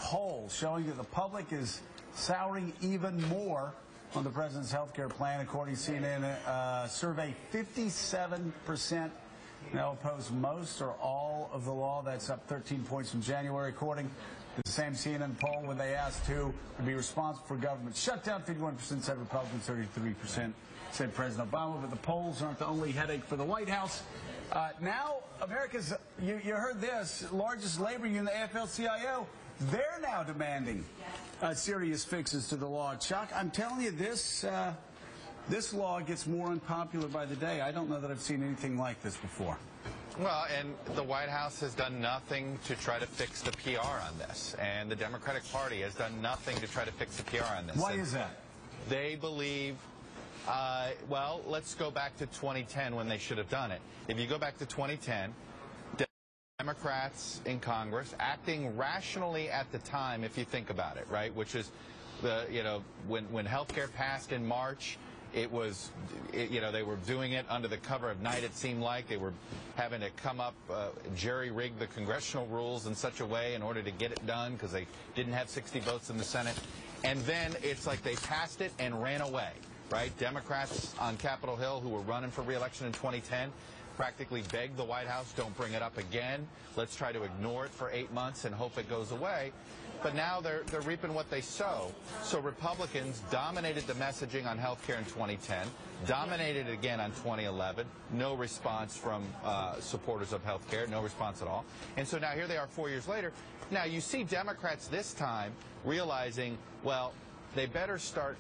poll showing that the public is souring even more on the president's health care plan. According to CNN survey, 57% now oppose most or all of the law. That's up 13 points from January. According to the same CNN poll, when they asked who would be responsible for government shutdown, 51% said Republicans, 33% said President Obama. But the polls aren't the only headache for the White House. Now, America's, you heard this, largest labor union, the AFL-CIO, they're now demanding serious fixes to the law. Chuck, I'm telling you, this law gets more unpopular by the day. I don't know that I've seen anything like this before. Well, and the White House has done nothing to try to fix the PR on this, and the Democratic Party has done nothing to try to fix the PR on this. Why is that? They believe, well, let's go back to 2010 when they should have done it. If you go back to 2010, Democrats in Congress acting rationally at the time, if you think about it, right, which is when health care passed in March, it was, they were doing it under the cover of night. It seemed like they were having to come up, jerry-rig the congressional rules in such a way in order to get it done because they didn't have 60 votes in the Senate. And then it's like they passed it and ran away, right? Democrats on Capitol Hill who were running for re-election in 2010 practically begged the White House, don't bring it up again. Let's try to ignore it for 8 months and hope it goes away. But now they're reaping what they sow. So Republicans dominated the messaging on health care in 2010, dominated it again on 2011. No response from supporters of health care, no response at all. And so now here they are 4 years later. Now you see Democrats this time realizing, well, they better start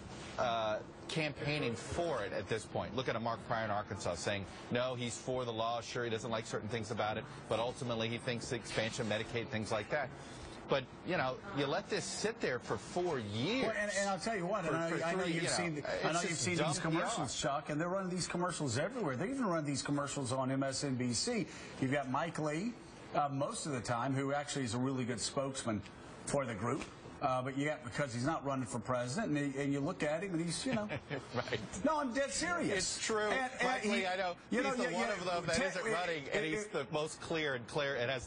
campaigning for it at this point. Look at a Mark Pryor in Arkansas saying, no, he's for the law. Sure, he doesn't like certain things about it, but ultimately he thinks the expansion of Medicaid, things like that. But, you let this sit there for 4 years. Well, and I'll tell you what, I know you've seen these commercials, Chuck, and they're running these commercials everywhere. They even run these commercials on MSNBC. You've got Mike Lee, most of the time, who actually is a really good spokesman for the group. But because he's not running for president, and you look at him, and he's, right. No, I'm dead serious. It's true. Frankly, I know. He's the one of them that isn't running, and he's the most clear and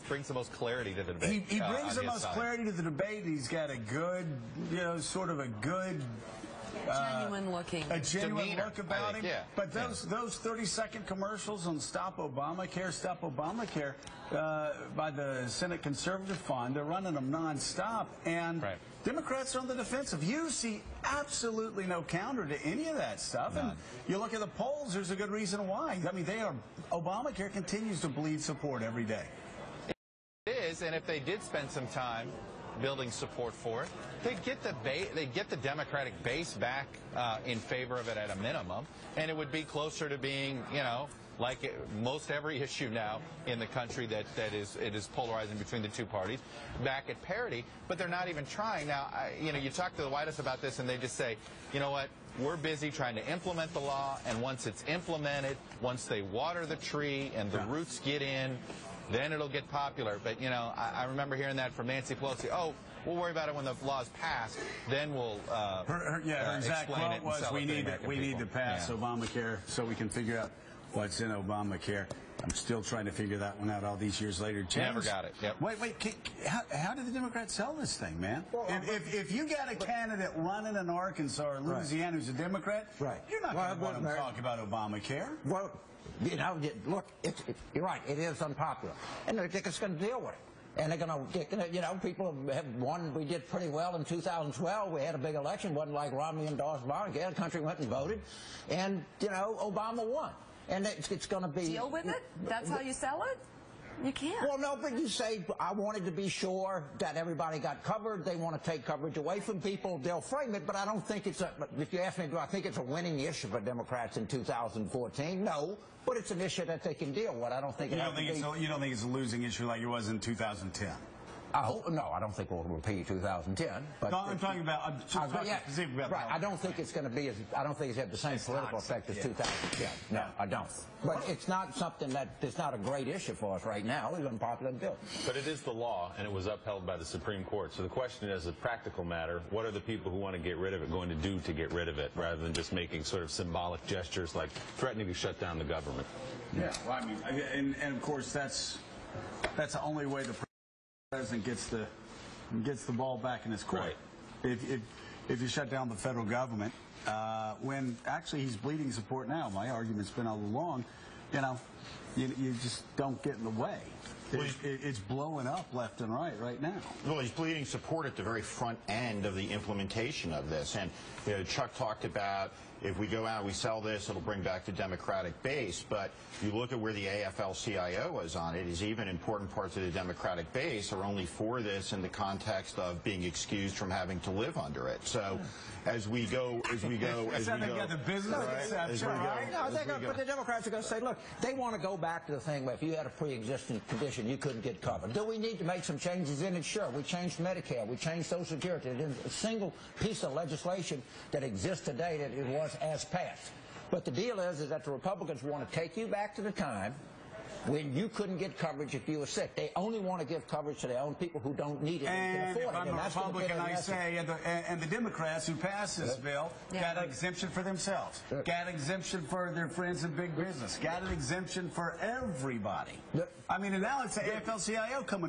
brings the most clarity to the debate. He brings the most clarity to the debate. He's got a good, sort of a good. Genuine looking. A genuine demeanor, look about him. Yeah. But those 30-second commercials on Stop Obamacare by the Senate Conservative Fund, they're running them nonstop. And right. Democrats are on the defensive. You see absolutely no counter to any of that stuff. None. And you look at the polls, there's a good reason why. I mean, Obamacare continues to bleed support every day. It is, and if they did spend some time building support for it, they'd get the Democratic base back in favor of it at a minimum, and it would be closer to being, like most every issue now in the country that is polarizing between the two parties, back at parity. But they're not even trying. Now, you talk to the White House about this, and they just say, you know what, we're busy trying to implement the law, and once it's implemented, once they water the tree and the roots get in, then it'll get popular. But, I remember hearing that from Nancy Pelosi. Oh, we'll worry about it when the law's passed. Then we'll her exact quote was, we need to pass Obamacare so we can figure out what's in Obamacare. I'm still trying to figure that one out all these years later. James, never got it. Yep. Wait. How did the Democrats sell this thing, man? Well, if you got a candidate running in Arkansas or Louisiana who's a Democrat, you're not going to want to talk about Obamacare. Well, look, you're right. It is unpopular, and they're just going to deal with it. And they're going to, people have won. We did pretty well in 2012. We had a big election. Wasn't like Romney endorsed Obamacare. The country went and voted, and Obama won. And it's going to be deal with it. That's how you sell it. You can't. Well, no, but you say, I wanted to be sure that everybody got covered. They want to take coverage away from people. They'll frame it, but I don't think it's if you ask me, do I think it's a winning issue for Democrats in 2014? No, but it's an issue that they can deal with. I don't think you don't think it's a losing issue like it was in 2010? No, I don't think we'll repeat 2010. But no, I'm talking about specifically about right. I don't think it's going to be I don't think it's had the same political effect as 2010. No, I don't. But it's not something it's not a great issue for us right now. It's unpopular to do. But it is the law, and it was upheld by the Supreme Court. So the question is, as a practical matter, what are the people who want to get rid of it going to do to get rid of it, rather than just making sort of symbolic gestures like threatening to shut down the government? Yeah, well, I mean, and of course that's the only way the president gets the and gets the ball back in his court. Right. If you shut down the federal government, when actually he's bleeding support now. My argument's been all along, you just don't get in the way. Well, It's blowing up left and right now. Well, he's bleeding support at the very front end of the implementation of this. And Chuck talked about if we go out and we sell this, it'll bring back the Democratic base. But you look at where the AFL-CIO is on it, is even important parts of the Democratic base are only for this in the context of being excused from having to live under it. So as we go, But the Democrats are going to say, look, they want to go back to the thing where if you had a pre-existing condition, you couldn't get covered. Do we need to make some changes in it? Sure. We changed Medicare. We changed Social Security. There's a single piece of legislation that exists today that it was as passed. But the deal is that the Republicans want to take you back to the time when you couldn't get coverage if you were sick. They only want to give coverage to their own people who don't need it and can afford it. I'm a Republican, I say, and the Democrats who passed this bill got an exemption for themselves, got an exemption for their friends in big business, got an exemption for everybody. I mean, and now it's the AFL-CIO coming